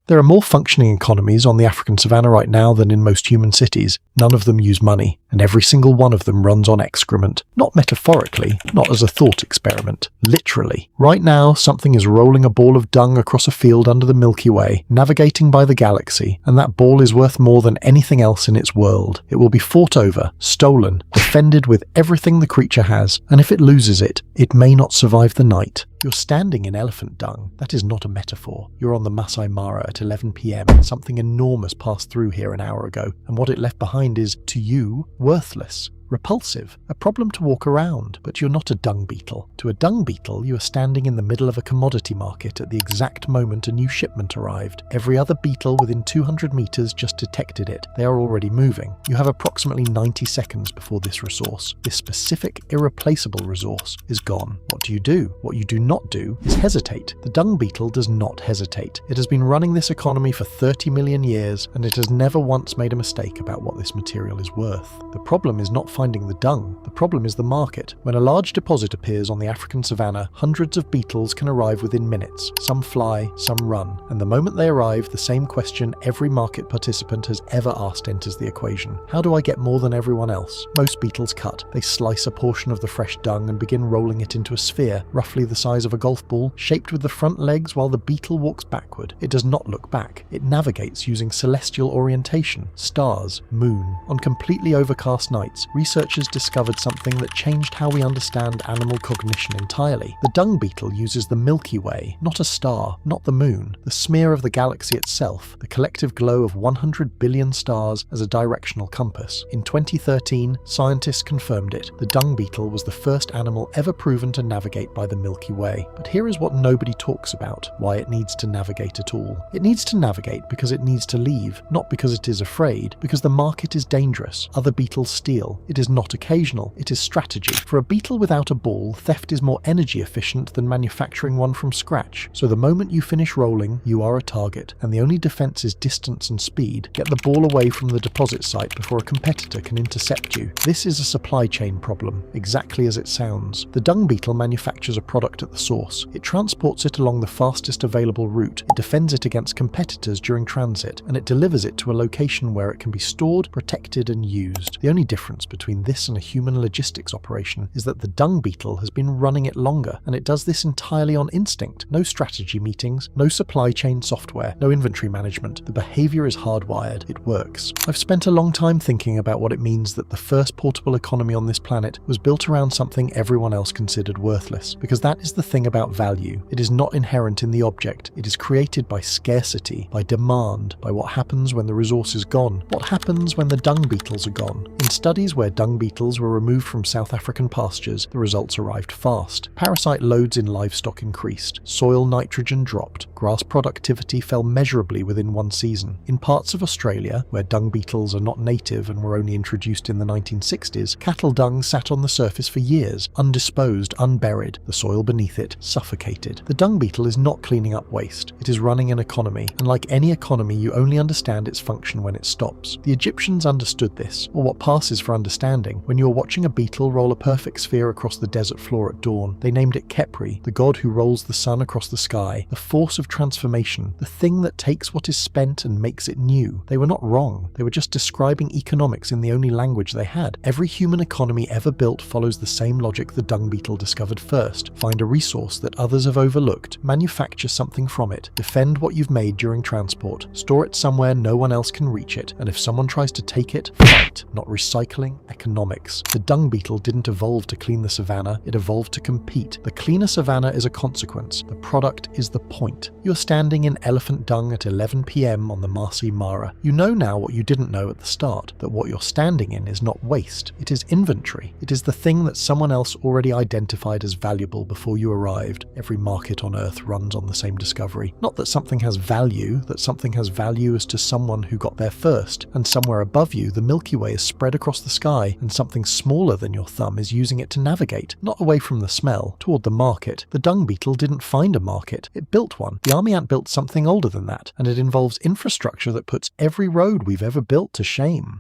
There are more functioning economies on the African savannah right now than in most human cities. None of them use money, and every single one of them runs on excrement. Not metaphorically, not as a thought experiment. Literally. Right now, something is rolling a ball of dung across a field under the Milky Way, navigating by the galaxy, and that ball is worth more than anything else in its world. It will be fought over, stolen, defended with everything the creature has, and if it loses it, it may not survive the night. You're standing in elephant dung. That is not a metaphor. You're on the Masai Mara at 11 PM. Something enormous passed through here an hour ago, and what it left behind is, to you, worthless. Repulsive, a problem to walk around, but you're not a dung beetle. To a dung beetle, you are standing in the middle of a commodity market at the exact moment a new shipment arrived. Every other beetle within 200 meters just detected it. They are already moving. You have approximately 90 seconds before this resource, this specific, irreplaceable resource, is gone. What do you do? What you do not do is hesitate. The dung beetle does not hesitate. It has been running this economy for 30 million years, and it has never once made a mistake about what this material is worth. The problem is not finding the dung. The problem is the market. When a large deposit appears on the African savannah, hundreds of beetles can arrive within minutes. Some fly, some run. And the moment they arrive, the same question every market participant has ever asked enters the equation. How do I get more than everyone else? Most beetles cut. They slice a portion of the fresh dung and begin rolling it into a sphere, roughly the size of a golf ball, shaped with the front legs while the beetle walks backward. It does not look back. It navigates using celestial orientation, stars, moon. On completely overcast nights, researchers discovered something that changed how we understand animal cognition entirely. The dung beetle uses the Milky Way, not a star, not the moon, the smear of the galaxy itself, the collective glow of 100 billion stars as a directional compass. In 2013, scientists confirmed it. The dung beetle was the first animal ever proven to navigate by the Milky Way. But here is what nobody talks about, why it needs to navigate at all. It needs to navigate because it needs to leave, not because it is afraid, because the market is dangerous. Other beetles steal. It is not occasional, it is strategy. For a beetle without a ball, theft is more energy efficient than manufacturing one from scratch. So the moment you finish rolling, you are a target, and the only defense is distance and speed. Get the ball away from the deposit site before a competitor can intercept you. This is a supply chain problem, exactly as it sounds. The dung beetle manufactures a product at the source. It transports it along the fastest available route. It defends it against competitors during transit, and it delivers it to a location where it can be stored, protected, and used. The only difference between this and a human logistics operation is that the dung beetle has been running it longer, and it does this entirely on instinct. No strategy meetings, no supply chain software, no inventory management. The behavior is hardwired. It works. I've spent a long time thinking about what it means that the first portable economy on this planet was built around something everyone else considered worthless, because that is the thing about value. It is not inherent in the object. It is created by scarcity, by demand, by what happens when the resource is gone. What happens when the dung beetles are gone? In studies where dung beetles were removed from South African pastures, the results arrived fast. Parasite loads in livestock increased. Soil nitrogen dropped. Grass productivity fell measurably within one season. In parts of Australia, where dung beetles are not native and were only introduced in the 1960s, cattle dung sat on the surface for years, undisposed, unburied. The soil beneath it suffocated. The dung beetle is not cleaning up waste. It is running an economy, and like any economy, you only understand its function when it stops. The Egyptians understood this, or what passes for understanding, when you are watching a beetle roll a perfect sphere across the desert floor at dawn. They named it Khepri, the god who rolls the sun across the sky, the force of transformation, the thing that takes what is spent and makes it new. They were not wrong. They were just describing economics in the only language they had. Every human economy ever built follows the same logic the dung beetle discovered first. Find a resource that others have overlooked, manufacture something from it, defend what you've made during transport, store it somewhere no one else can reach it, and if someone tries to take it, fight. Not recycling, economics. The dung beetle didn't evolve to clean the savannah, it evolved to compete. The cleaner savannah is a consequence. The product is the point. You're standing in elephant dung at 11 PM on the Masai Mara. You know now what you didn't know at the start, that what you're standing in is not waste. It is inventory. It is the thing that someone else already identified as valuable before you arrived. Every market on Earth runs on the same discovery. Not that something has value, that something has value as to someone who got there first, and somewhere above you the Milky Way is spread across the sky, and something smaller than your thumb is using it to navigate, not away from the smell, toward the market. The dung beetle didn't find a market, it built one. The army ant built something older than that, and it involves infrastructure that puts every road we've ever built to shame.